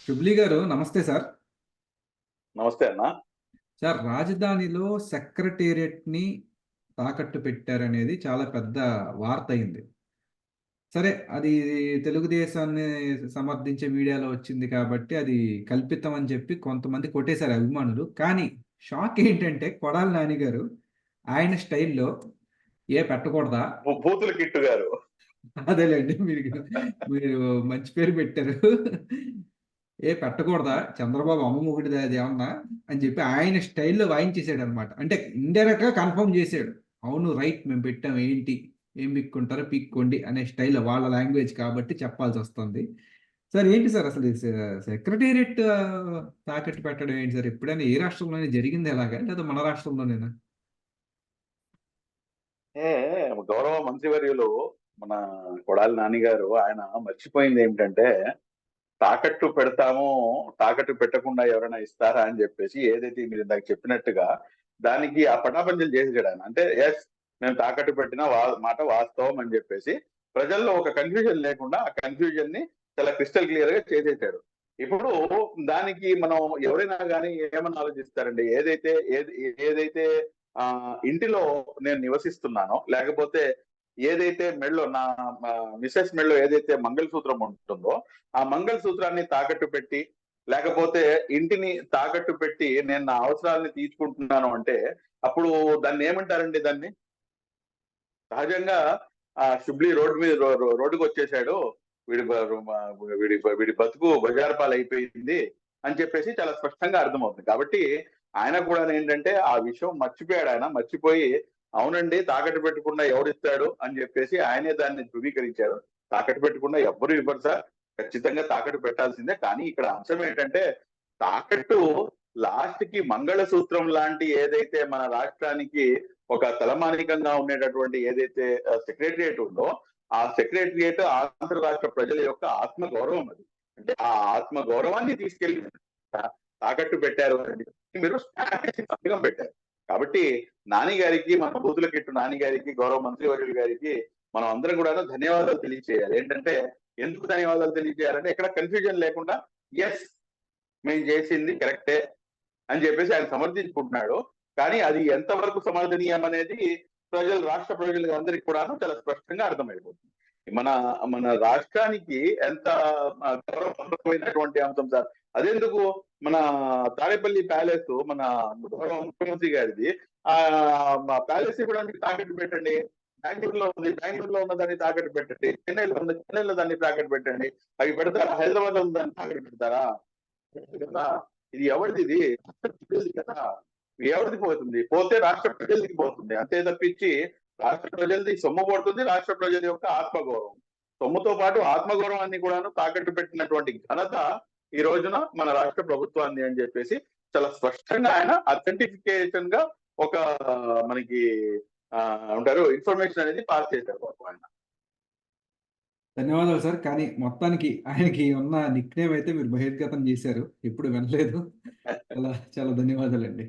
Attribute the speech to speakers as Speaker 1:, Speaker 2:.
Speaker 1: శుభ్లీ గారు నమస్తే సార్.
Speaker 2: నమస్తే అన్న.
Speaker 1: సార్, రాజధానిలో సెక్రటేరియట్‌ని తాకట్టు పెట్టారనేది చాలా పెద్ద వార్త అయింది. సరే, అది తెలుగుదేశాన్ని సమర్థించే మీడియాలో వచ్చింది కాబట్టి అది కల్పితం అని చెప్పి కొంతమంది కొట్టేశారు అభిమానులు. కానీ షాక్ ఏంటంటే కొడాలి నాని గారు ఆయన స్టైల్‌లో పెట్టకూడదా?
Speaker 2: బూతుల కిట్టు గారు.
Speaker 1: అదేలెండి. మీరు మీరు మంచి పేరు పెట్టారు. పెట్టకూడదా? చంద్రబాబు అమ్మ మొగుడిదా అదేమన్నా? అని చెప్పి ఆయన స్టైల్‌లో వాయించేసాడనమాట. అంటే ఇండైరెక్ట్‌గా కన్ఫర్మ్ చేసాడు. అవును, రైట్, మేము పెట్టాం, ఏంటి? ఏం పీక్కుంటారో పీక్కోండి అనే స్టైల్‌లో వాళ్ళ లాంగ్వేజ్ కాబట్టి చెప్పాల్సొస్తుంది. సార్, ఏంటి సార్ అసలు ఈ సెక్రటేరియట్ తాకట్టు పెట్టడం ఏంటి సార్? ఎప్పుడైనా ఏ రాష్ట్రంలోనే జరిగిందా ఇలాగా? లేదా మన రాష్ట్రంలోనేనా?
Speaker 2: ఏ గౌరవ మంత్రివర్యులు మన కొడాలి నాని గారు ఆయన మర్చిపోయింది ఏమిటంటే, తాకట్టు పెడతాము, తాకట్టు పెట్టకుండా ఎవరైనా ఇస్తారా అని చెప్పేసి ఏదైతే మీరు ఇందాక చెప్పినట్టుగా దానికి ఆ పటాపంచలు చేసేసాడు ఆయన. అంటే ఎస్, మేము తాకట్టు పెట్టిన మాట వాస్తవం అని చెప్పేసి ప్రజల్లో ఒక కన్ఫ్యూజన్ లేకుండా ఆ కన్ఫ్యూజన్ ని చాలా క్రిస్టల్ క్లియర్ గా చేసేసాడు. ఇప్పుడు దానికి మనం ఎవరైనా కానీ ఏమని ఆలోచిస్తారండి, ఏదైతే ఆ ఇంటిలో నేను నివసిస్తున్నానో, లేకపోతే ఏదైతే మెడలో నా మిసెస్ మెడలో ఏదైతే మంగళసూత్రం ఉంటుందో ఆ మంగళసూత్రాన్ని తాకట్టు పెట్టి, లేకపోతే ఇంటిని తాకట్టు పెట్టి నేను నా అవసరాలని తీర్చుకుంటున్నాను అంటే అప్పుడు దాన్ని ఏమంటారండి? దాన్ని సహజంగా శుబ్లీ రోడ్డు మీద రోడ్డుకు వచ్చేసాడు, వీడి వీడి బతుకు బజారు పాలు అయిపోయింది అని చెప్పేసి చాలా స్పష్టంగా అర్థమవుతుంది. కాబట్టి ఆయన కూడా ఏంటంటే ఆ విషయం మర్చిపోయాడు. ఆయన మర్చిపోయి అవునండి, తాకట్టు పెట్టకుండా ఎవరిస్తాడు అని చెప్పేసి ఆయనే దాన్ని ధృవీకరించాడు. తాకట్టు పెట్టకుండా ఎవ్వరు ఇవ్వరు సార్, ఖచ్చితంగా తాకట్టు పెట్టాల్సిందే. కానీ ఇక్కడ అంశం ఏంటంటే, తాకట్టు లాస్ట్ కి మంగళసూత్రం లాంటి ఏదైతే మన రాష్ట్రానికి ఒక తలమానికంగా ఉండేటటువంటి ఏదైతే సెక్రటరియట్ ఉందో ఆ సెక్రటరియట్ ఆంధ్ర రాష్ట్ర ప్రజల యొక్క ఆత్మ గౌరవం. అది అంటే ఆ ఆత్మ గౌరవాన్ని తీసుకెళ్లి తాకట్టు పెట్టారు అని మీరు సంతకం పెట్టారు. కాబట్టి నాని గారికి, మన బూతుల కిట్టు నాని గారికి, గౌరవ మంత్రివర్యులు గారికి మనం అందరం కూడా ధన్యవాదాలు తెలియజేయాలి. ఏంటంటే ఎందుకు ధన్యవాదాలు తెలియజేయాలంటే ఎక్కడ కన్ఫ్యూజన్ లేకుండా ఎస్, మేము చేసింది కరెక్టే అని చెప్పేసి ఆయన సమర్థించుకుంటున్నాడు. కానీ అది ఎంతవరకు సమర్థనీయం అనేది రాష్ట్ర ప్రజలకు అందరికి కూడా చాలా స్పష్టంగా అర్థమైపోతుంది. మన మన రాష్ట్రానికి ఎంత గౌరవమైనటువంటి అంశం సార్. అదెందుకు మన తాడేపల్లి ప్యాలెస్ మన గౌరవ ముఖ్యమంత్రి గారిది, ఆ ప్యాలెస్ ఇవ్వడానికి తాకట్టు పెట్టండి. బెంగళూరులో ఉంది, బెంగళూరులో ఉన్న దాన్ని తాకట్టు పెట్టండి. చెన్నైలో ఉంది, చెన్నైలో దాన్ని తాకట్టు పెట్టండి. అవి పెడతారా? హైదరాబాద్ లో దాన్ని తాకట్టు పెడతారా? కదా, ఇది ఎవరిది? ఇది కదా, ఎవరిది పోతుంది? పోతే రాష్ట్ర ప్రజలకి పోతుంది, అంతే తప్పించి రాష్ట్ర ప్రజలది సొమ్ము పడుతుంది. రాష్ట్ర ప్రజల యొక్క ఆత్మగౌరవం, సొమ్ముతో పాటు ఆత్మగౌరవాన్ని కూడాను తాకట్టు పెట్టినటువంటి ఘనత ఈ రోజున మన రాష్ట్ర ప్రభుత్వాన్ని అని చెప్పేసి చాలా స్పష్టంగా ఆయన అథెంటిఫికేషన్ గా ఒక మనకి ఉంటారు ఇన్ఫర్మేషన్ అనేది పాస్ చేశారు ఆయన.
Speaker 1: ధన్యవాదాలు సార్. కానీ మొత్తానికి ఆయనకి ఉన్న నిక్‌నేమ్ అయితే మీరు బహిర్గతం చేశారు. ఎప్పుడు వినలేదు. చాలా చాలా ధన్యవాదాలండి.